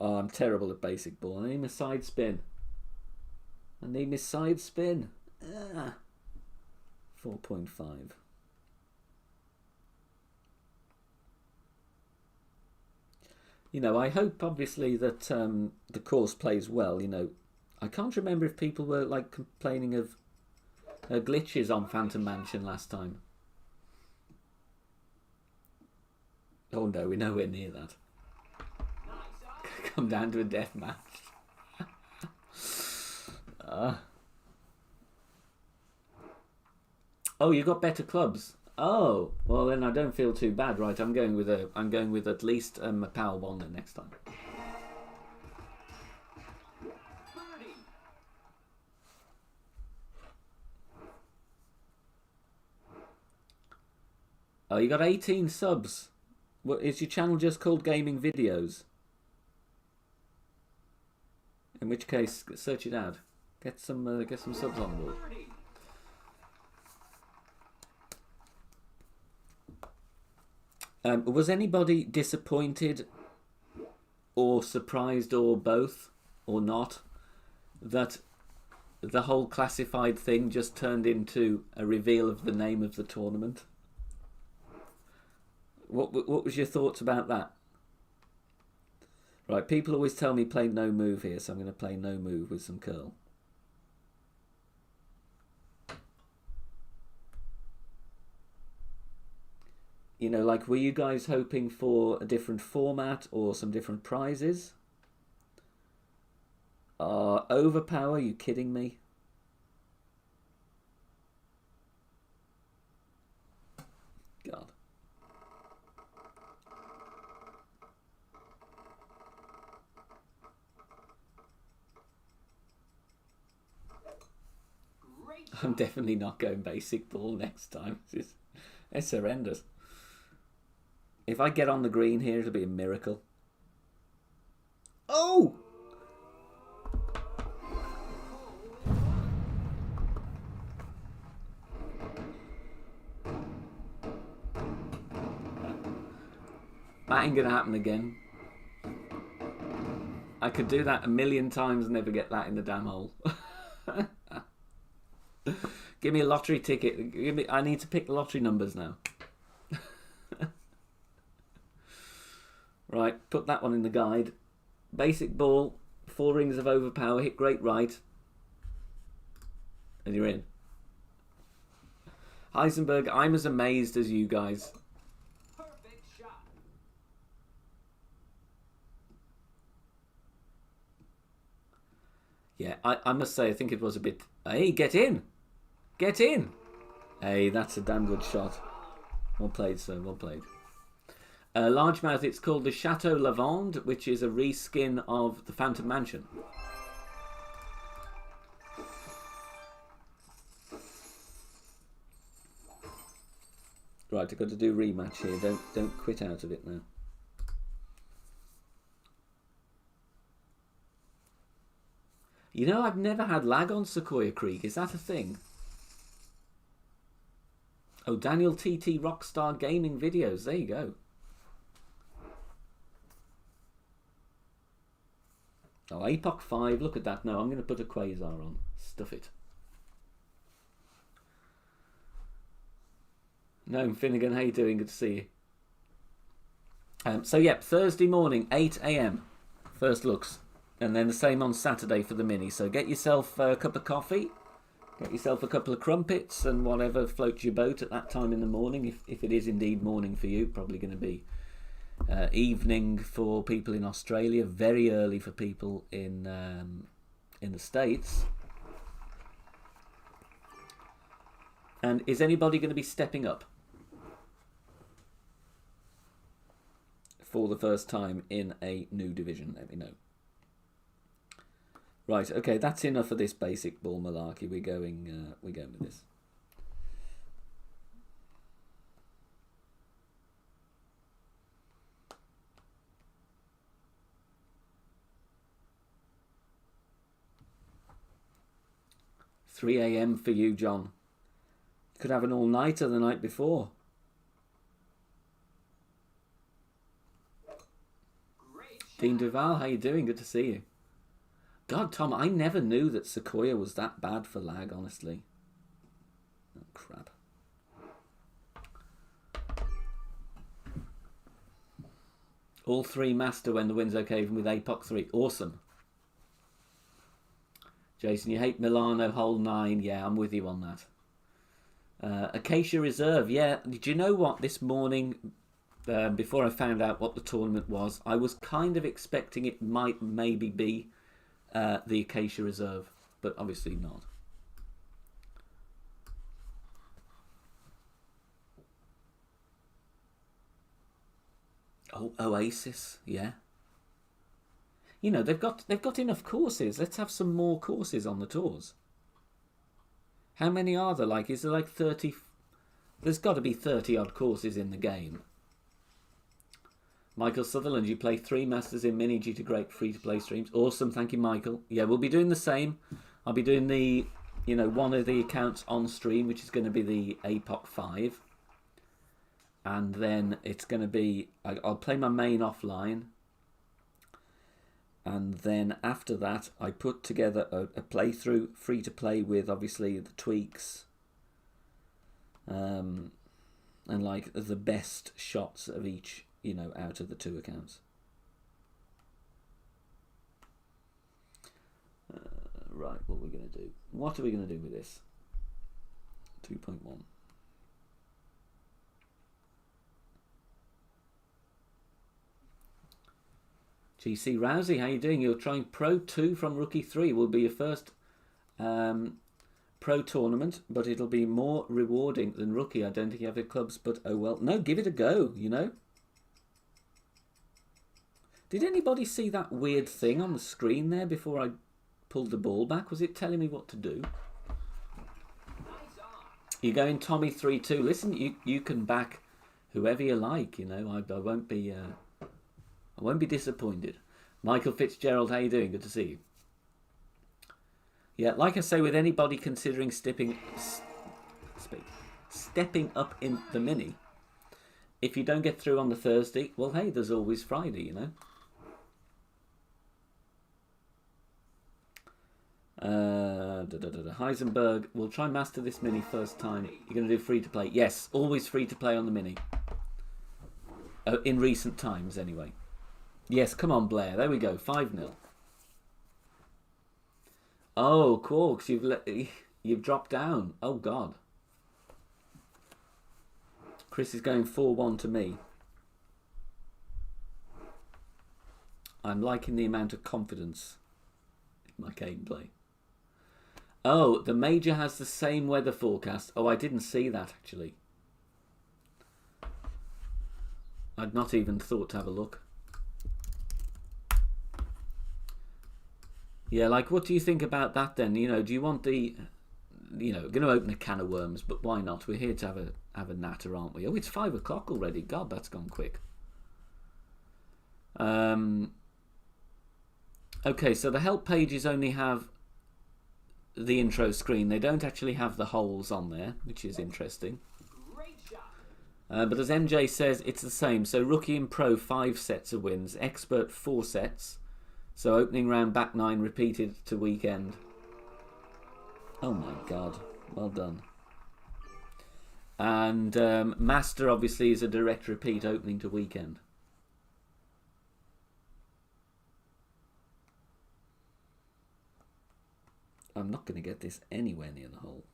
Oh, I'm terrible at basic ball. I need my side spin. I need my side spin. 4.5. You know, I hope obviously that the course plays well. You know, I can't remember if people were like complaining of glitches on Phantom Mansion last time. Oh no, we're nowhere near that. Come down to a death match. Oh, you got better clubs. Oh, well then I don't feel too bad, right? I'm going with at least a power one the next time. Oh, you got 18 subs. What is your channel just called Gaming Videos? In which case, search it out. Get some subs on board. Was anybody disappointed or surprised or both or not that the whole classified thing just turned into a reveal of the name of the tournament? What was your thoughts about that? Right, people always tell me play no move here, so I'm going to play no move with some curl. You know, like, were you guys hoping for a different format or some different prizes? Overpower, you kidding me? God. I'm definitely not going basic ball next time. It's horrendous. If I get on the green here, it'll be a miracle. Oh! That ain't gonna happen again. I could do that a million times and never get that in the damn hole. Give me a lottery ticket. I need to pick the lottery numbers now. Right, put that one in the guide. Basic ball, 4 rings of overpower, hit great right. And you're in. Heisenberg, I'm as amazed as you guys. Perfect shot. Yeah, I must say, I think it was a bit... Hey, get in! Get in! Hey, that's a damn good shot. Well played, sir, well played. Largemouth, it's called the Chateau Lavande, which is a reskin of the Phantom Mansion. Right, I've got to do rematch here. Don't quit out of it now. You know, I've never had lag on Sequoia Creek. Is that a thing? Oh, Daniel TT Rockstar Gaming Videos. There you go. Oh, APOC 5. Look at that. No, I'm going to put a Quasar on. Stuff it. No, Finnegan, how you doing? Good to see you. So, yep, Thursday morning, 8 AM. First looks. And then the same on Saturday for the mini. So get yourself a cup of coffee. Get yourself a couple of crumpets and whatever floats your boat at that time in the morning. If it is indeed morning for you, probably going to be evening for people in Australia. Very early for people in the States. And is anybody going to be stepping up for the first time in a new division? Let me know. Right, okay, that's enough of this basic ball malarkey. We're going with this. 3 a.m. for you, John. Could have an all-nighter the night before. Dean Duval, how you doing? Good to see you. God, Tom, I never knew that Sequoia was that bad for lag, honestly. Oh, crap. All 3 master when the wind's okay, even with APOC 3. Awesome. Jason, you hate Milano, hole 9. Yeah, I'm with you on that. Acacia Reserve. Yeah, did you know what? This morning, before I found out what the tournament was, I was kind of expecting it might maybe be the Acacia Reserve, but obviously not. Oh, Oasis, yeah. You know, they've got enough courses. Let's have some more courses on the tours. How many are there? Like, is there like 30? There's got to be 30 odd courses in the game. Michael Sutherland, you play 3 masters in mini due to great free-to-play streams. Awesome, thank you, Michael. Yeah, we'll be doing the same. I'll be doing the, you know, one of the accounts on stream, which is going to be the APOC 5. And then it's going to be, I'll play my main offline. And then after that, I put together a playthrough, free to play with obviously the tweaks. And like the best shots of each, you know, out of the 2 accounts. Right, what are we going to do? What are we going to do with this? 2.1. GC Rousey, how you doing? You're trying Pro 2 from Rookie 3. Will be your first Pro tournament, but it'll be more rewarding than Rookie. I don't think you have the clubs, but oh well. No, give it a go, you know. Did anybody see that weird thing on the screen there before I pulled the ball back? Was it telling me what to do? You're going Tommy 3-2. Listen, you can back whoever you like, you know. I won't be... I won't be disappointed. Michael Fitzgerald, how you doing? Good to see you. Yeah, like I say, with anybody considering stepping up in the mini, if you don't get through on the Thursday, well, hey, there's always Friday, you know. Heisenberg, we'll try and master this mini first time. You're going to do free to play? Yes, always free to play on the mini. In recent times, anyway. Yes, come on, Blair. There we go. 5-0. Oh, Quarks, you've dropped down. Oh, God. Chris is going 4-1 to me. I'm liking the amount of confidence in my gameplay. Oh, the Major has the same weather forecast. Oh, I didn't see that, actually. I'd not even thought to have a look. Yeah, like, what do you think about that then? You know, do you want the... You know, we're going to open a can of worms, but why not? We're here to have a natter, aren't we? Oh, it's 5 o'clock already. God, that's gone quick. Okay, so the help pages only have the intro screen. They don't actually have the holes on there, which is interesting. But as MJ says, it's the same. So Rookie and Pro, 5 sets of wins. Expert, 4 sets. So opening round, back 9, repeated to weekend. Oh my God. Well done. And Master, obviously, is a direct repeat, opening to weekend. I'm not going to get this anywhere near the hole.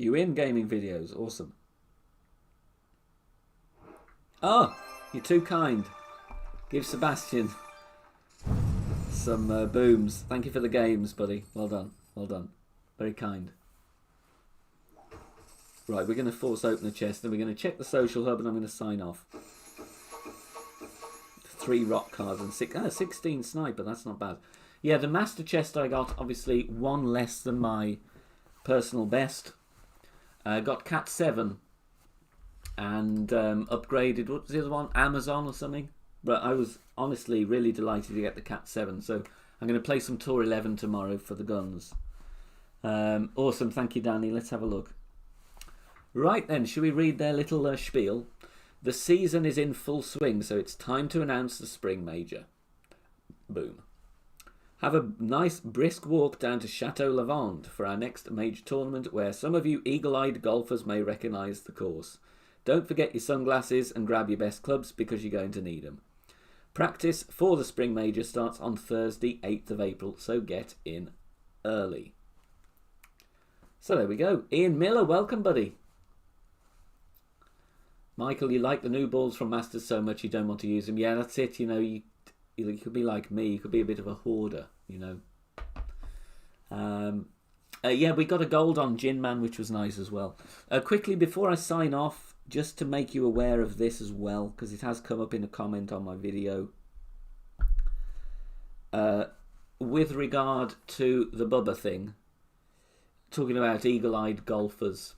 You in gaming videos? Awesome. Oh, you're too kind. Give Sebastian some booms. Thank you for the games, buddy. Well done. Well done. Very kind. Right, we're going to force open the chest, then we're going to check the social hub, and I'm going to sign off. 3 rock cards and 16 sniper. That's not bad. Yeah, the master chest I got, obviously, 1 less than my personal best. Got Cat 7 and upgraded. What was the other one? Amazon or something. But I was honestly really delighted to get the Cat 7. So I'm going to play some Tour 11 tomorrow for the guns. Awesome, thank you, Danny. Let's have a look. Right then, should we read their little spiel? The season is in full swing, so it's time to announce the spring major. Boom. Have a nice brisk walk down to Chateau Lavande for our next major tournament, where some of you eagle-eyed golfers may recognise the course. Don't forget your sunglasses and grab your best clubs because you're going to need them. Practice for the spring major starts on Thursday, 8th of April, so get in early. So there we go. Ian Miller, welcome, buddy. Michael, you like the new balls from Masters so much you don't want to use them. Yeah, that's it. You know, you could be like me. You could be a bit of a hoarder, you know. Yeah, we got a gold on Gin Man, which was nice as well. Quickly, before I sign off, just to make you aware of this as well, because it has come up in a comment on my video. With regard to the Bubba thing, talking about eagle-eyed golfers,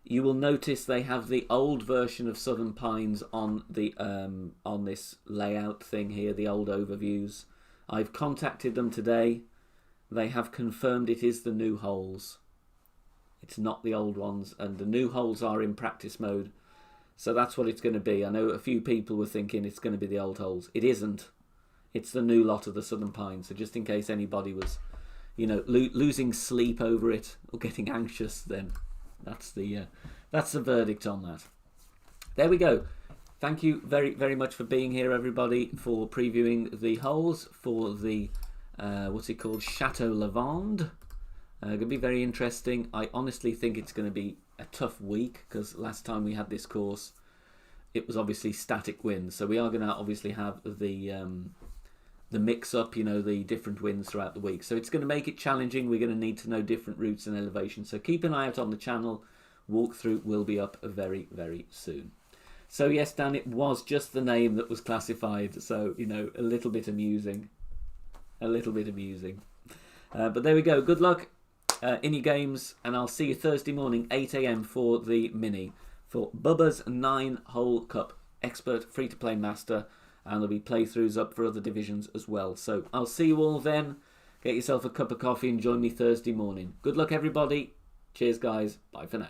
you will notice they have the old version of Southern Pines on the on this layout thing here, the old overviews. I've contacted them today. They have confirmed it is the new holes. It's not the old ones, and the new holes are in practice mode. So that's what it's going to be. I know a few people were thinking it's going to be the old holes. It isn't. It's the new lot of the Southern Pines. So just in case anybody was, you know, losing sleep over it or getting anxious, then that's the verdict on that. There we go. Thank you very, very much for being here, everybody, for previewing the holes for the what's it called, Chateau Lavande. Going to be very interesting. I honestly think it's going to be a tough week because last time we had this course, it was obviously static winds. So we are going to obviously have the mix up, you know, the different winds throughout the week. So it's going to make it challenging. We're going to need to know different routes and elevations. So keep an eye out on the channel. Walkthrough will be up very, very soon. So yes, Dan, it was just the name that was classified. So, you know, a little bit amusing. A little bit amusing. But there we go. Good luck in your games. And I'll see you Thursday morning, 8 AM for the mini. For Bubba's 9-hole cup. Expert free-to-play master. And there'll be playthroughs up for other divisions as well. So I'll see you all then. Get yourself a cup of coffee and join me Thursday morning. Good luck, everybody. Cheers, guys. Bye for now.